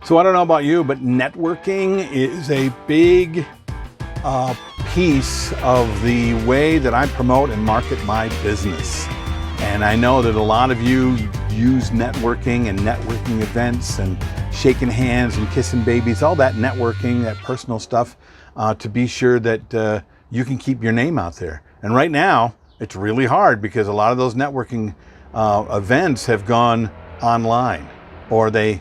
So I don't know about you, but networking is a big piece of the way that I promote and market my business. And I know that a lot of you use networking and networking events and shaking hands and kissing babies, all that networking, that personal stuff, to be sure that you can keep your name out there. And right now, it's really hard because a lot of those networking events have gone online, or they're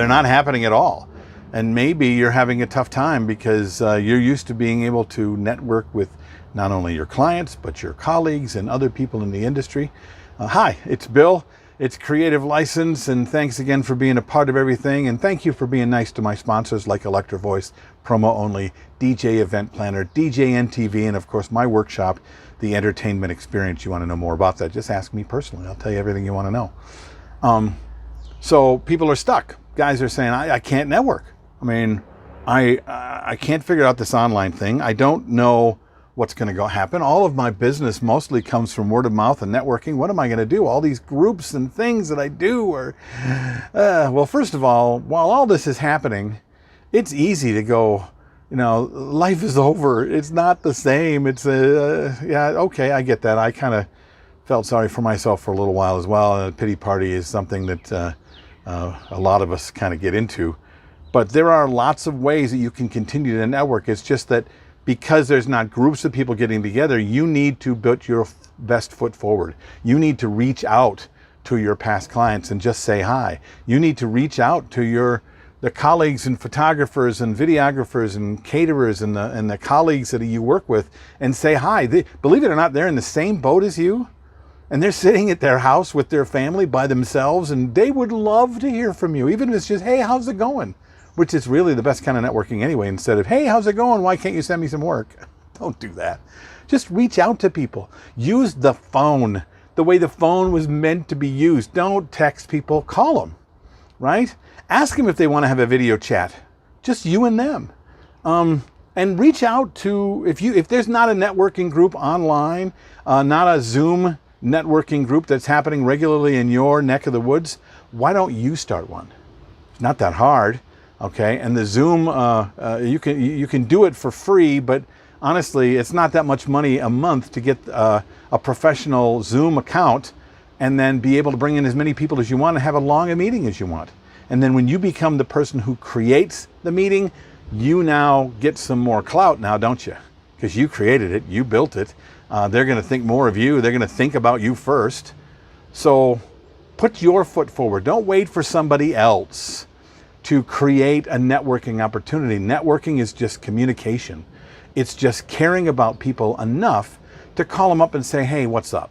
not happening at all. And maybe you're having a tough time because you're used to being able to network with not only your clients, but your colleagues and other people in the industry. Hi, it's Bill. It's Creative License, and thanks again for being a part of everything. And thank you for being nice to my sponsors like Electro Voice, Promo Only, DJ Event Planner, DJ NTV, and of course my workshop, The Entertainment Experience. You want to know more about that, just ask me personally. I'll tell you everything you want to know. So people are stuck. Guys are saying, I can't network. I mean, I can't figure out this online thing. I don't know what's going to happen. All of my business mostly comes from word of mouth and networking. What am I going to do? All these groups and things that I do are, well, first of all, while all this is happening, it's easy to go, life is over. It's not the same. It's yeah, okay, I get that. I kind of felt sorry for myself for a little while as well. A pity party is something that a lot of us kind of get into. But there are lots of ways that you can continue to network. It's just that because there's not groups of people getting together, you need to put your best foot forward. You need to reach out to your past clients and just say hi. You need to reach out to the colleagues and photographers and videographers and caterers and the colleagues that you work with and say hi. Believe it or not, they're in the same boat as you. And they're sitting at their house with their family by themselves, and they would love to hear from you, even if it's just, hey, how's it going? Which is really the best kind of networking anyway, instead of, hey, how's it going? Why can't you send me some work? Don't do that. Just reach out to people. Use the phone the way the phone was meant to be used. Don't text people, call them, right? Ask them if they want to have a video chat, just you and them. And reach out to, if there's not a networking group online, not a Zoom networking group that's happening regularly in your neck of the woods, why don't you start one? It's not that hard. Okay, and the Zoom, you can do it for free, but honestly, it's not that much money a month to get a professional Zoom account and then be able to bring in as many people as you want and have as long a meeting as you want. And then when you become the person who creates the meeting, you now get some more clout now, don't you? Because you created it, you built it. They're going to think more of you. They're going to think about you first. So put your foot forward. Don't wait for somebody else to create a networking opportunity. Networking is just communication. It's just caring about people enough to call them up and say, hey, what's up?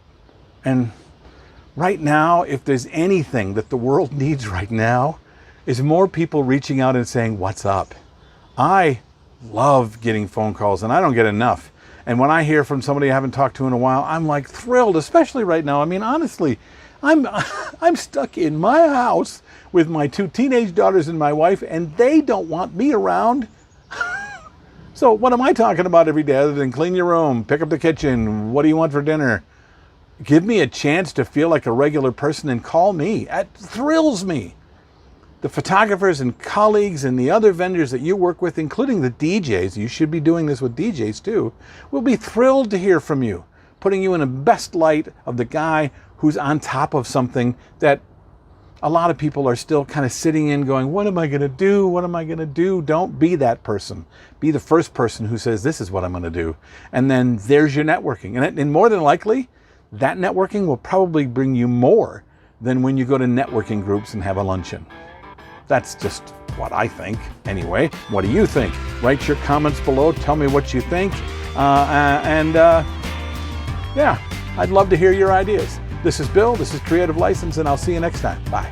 And right now, if there's anything that the world needs right now, is more people reaching out and saying, what's up? I love getting phone calls, and I don't get enough. And when I hear from somebody I haven't talked to in a while, I'm like thrilled, especially right now. I mean, honestly, I'm stuck in my house with my 2 teenage daughters and my wife, and they don't want me around. So what am I talking about every day other than clean your room, pick up the kitchen, what do you want for dinner? Give me a chance to feel like a regular person and call me. That thrills me. The photographers and colleagues and the other vendors that you work with, including the DJs, you should be doing this with DJs too, will be thrilled to hear from you, putting you in the best light of the guy who's on top of something that a lot of people are still kind of sitting in going, what am I going to do? What am I going to do? Don't be that person. Be the first person who says, this is what I'm going to do. And then there's your networking. And more than likely, that networking will probably bring you more than when you go to networking groups and have a luncheon. That's just what I think. Anyway, what do you think? Write your comments below. Tell me what you think. Yeah, I'd love to hear your ideas. This is Bill. This is Creative License, and I'll see you next time. Bye.